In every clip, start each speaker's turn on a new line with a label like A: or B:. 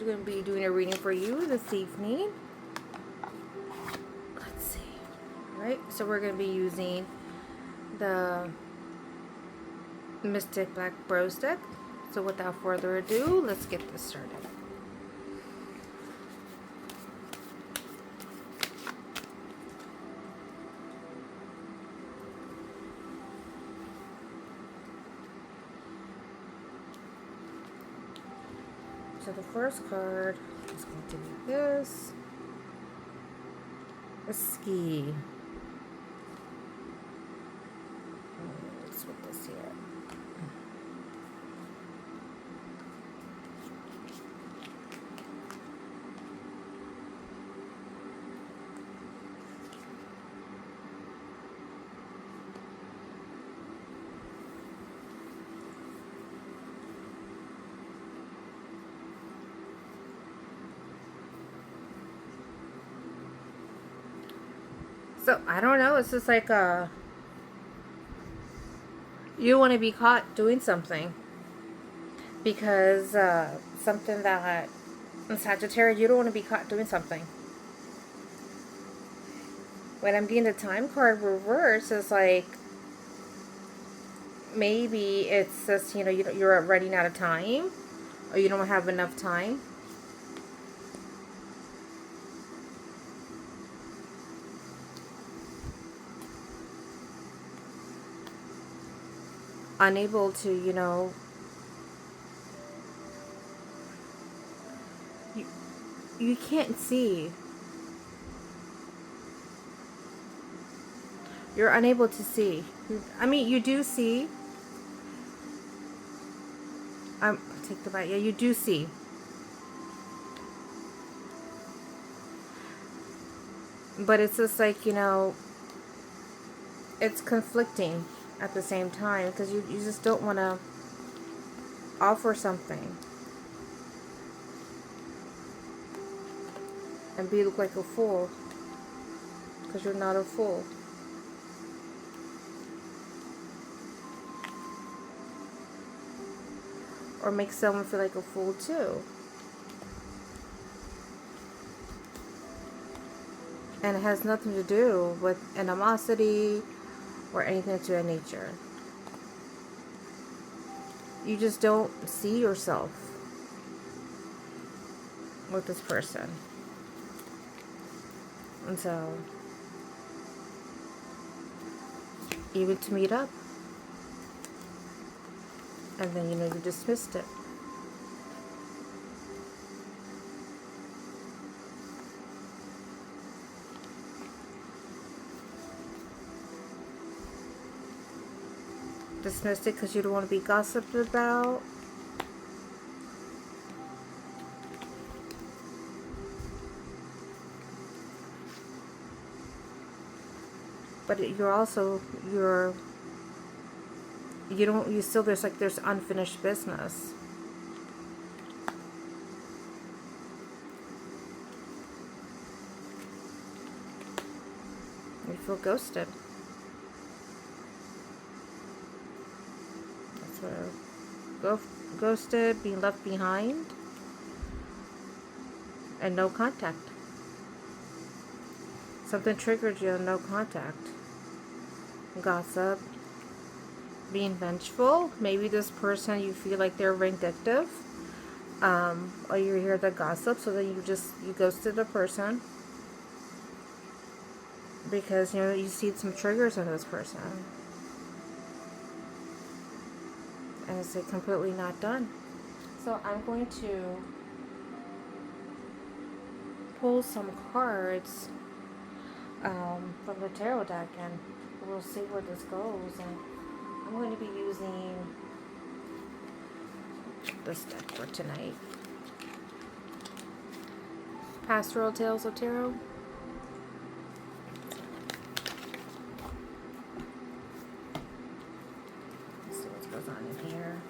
A: going to be doing a reading for you this evening. Let's see. Alright, so we're going to be using the Mystic Black Rose deck. So without further ado, let's get this started. So the first card is going to be this. A ski. Let's put this here. So, I don't know, it's just like, you want to be caught doing something. Because, something that, in Sagittarius, you don't want to be caught doing something. When I'm getting the time card reverse, it's like, maybe it's just, you know, you're running out of time. Or you don't have enough time. Unable to, you know, you can't see. You're unable to see. I mean, you do see. Take the bite. Yeah, you do see. But it's just like, you know, it's conflicting at the same time, because you just don't want to offer something and look like a fool, because you're not a fool. Or make someone feel like a fool too. And it has nothing to do with animosity or anything to that nature. You just don't see yourself with this person. And so, even to meet up. And then, you know, you dismissed it. Dismissed it because you don't want to be gossiped about. But you're also, there's unfinished business. You feel ghosted. That's what, ghosted, being left behind, and no contact. Something triggered you, no contact. Gossip, being vengeful. Maybe this person, you feel like they're vindictive, or you hear the gossip, so then you ghosted the person because, you know, you see some triggers in this person, and it's like completely not done. So I'm going to pull some cards from the tarot deck, and we'll see where this goes. And I'm going to be using this deck for tonight. Pastoral Tales of Tarot. Let's see what goes on in here.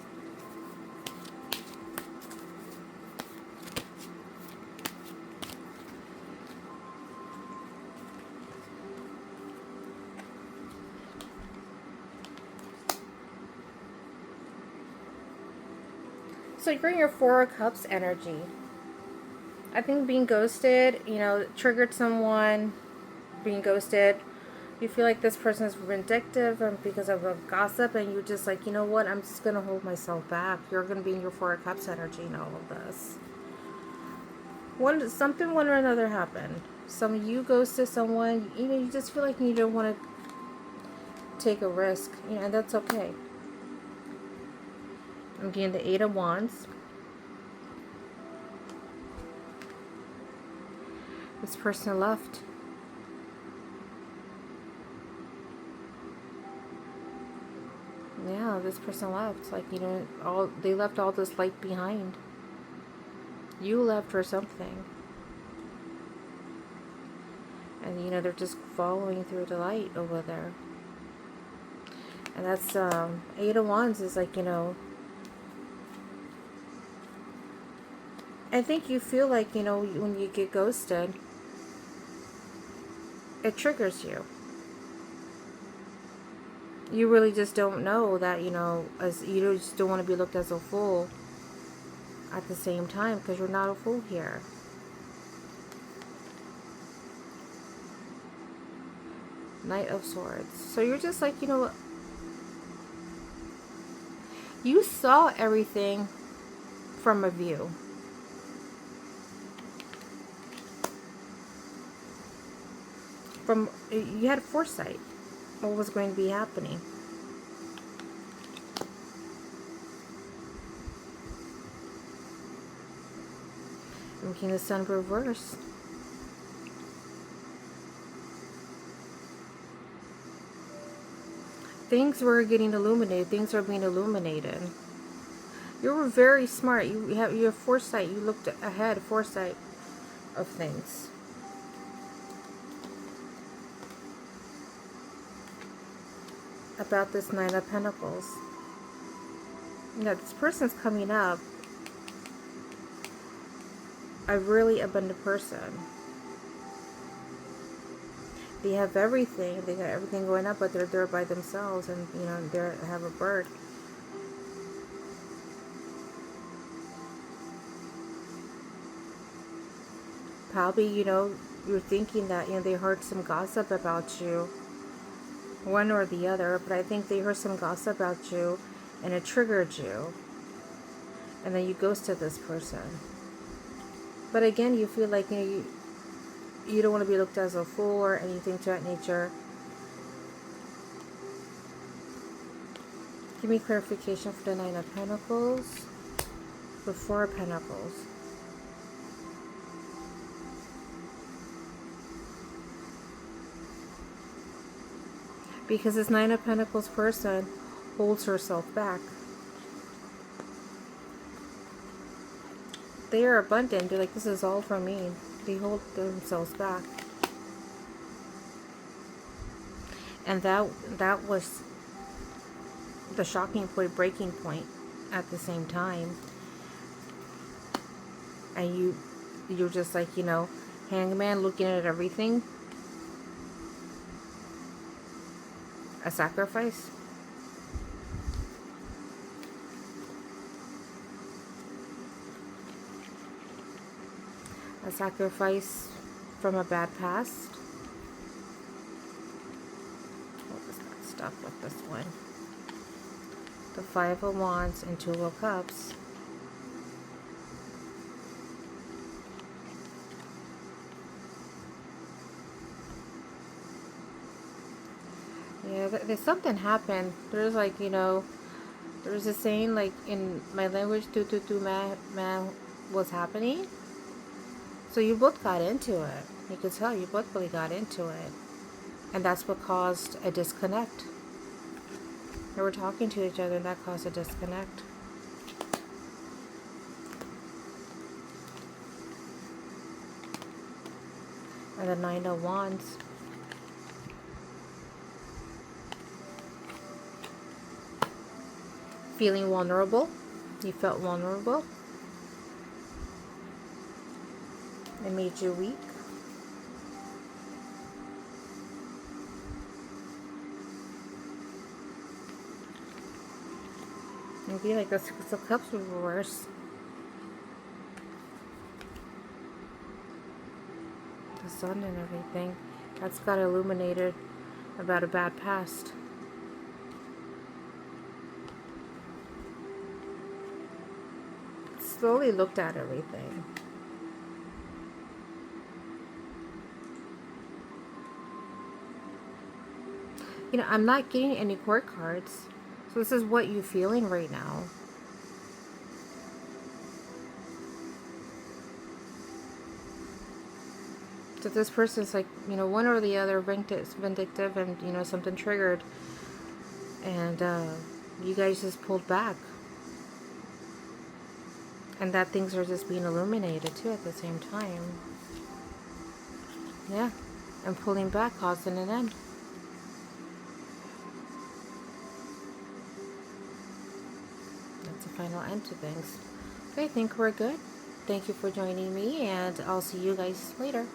A: So you're in your Four of Cups energy. I think being ghosted, you know, triggered someone, being ghosted. You feel like this person is vindictive and because of a gossip, and you're just like, you know what, I'm just going to hold myself back. You're going to be in your Four of Cups energy in all of this. Something one or another happened. You ghosted someone, you know, you just feel like you don't want to take a risk, you know, and that's okay. I'm getting the Eight of Wands. This person left. Yeah, this person left. Like, you know, they left all this light behind. You left for something. And, you know, they're just following through the light over there. And that's, Eight of Wands is like, you know, I think you feel like, you know, when you get ghosted, it triggers you. You really just don't know that, you know, as you just don't want to be looked as a fool at the same time, because you're not a fool here. Knight of Swords. So you're just like, you know, you saw everything from a view. You had foresight what was going to be happening. I'm King of the Sun reverse. Things were getting illuminated. Things are being illuminated. You were very smart. You have foresight. You looked ahead, foresight of things. About this Nine of Pentacles. Yeah, this person's coming up. A really abundant person. They have everything. They got everything going up, but they're there by themselves, and you know they have a bird. Probably, you know, you're thinking that, you know, they heard some gossip about you, one or the other, but I think they heard some gossip about you, and it triggered you, and then you ghosted this person. But again, you feel like, you know, you don't want to be looked as a fool or anything to that nature. Give me clarification for the Nine of Pentacles, the Four of Pentacles. Because this Nine of Pentacles person holds herself back. They are abundant. They're like, this is all for me. They hold themselves back. And that was the shocking point, breaking point at the same time. And you're just like, you know, hangman looking at everything. A sacrifice. A sacrifice from a bad past. What was that stuff with this one? The Five of Wands and Two of Cups. Yeah, there's something happened. There's like, you know, there's a saying like in my language, ma was happening. So you both got into it. You could tell you both really got into it. And that's what caused a disconnect. They were talking to each other and that caused a disconnect. And the Nine of Wands. Feeling vulnerable. You felt vulnerable. It made you weak. Maybe like the Six of Cups reverse. sun and everything. That's got illuminated about a bad past. Slowly looked at everything. You know, I'm not getting any court cards. So this is what you're feeling right now. So this person's like, you know, one or the other vindictive and, you know, something triggered. And you guys just pulled back. And that things are just being illuminated too at the same time. Yeah. And pulling back causing an end. That's a final end to things. Okay, I think we're good. Thank you for joining me, and I'll see you guys later.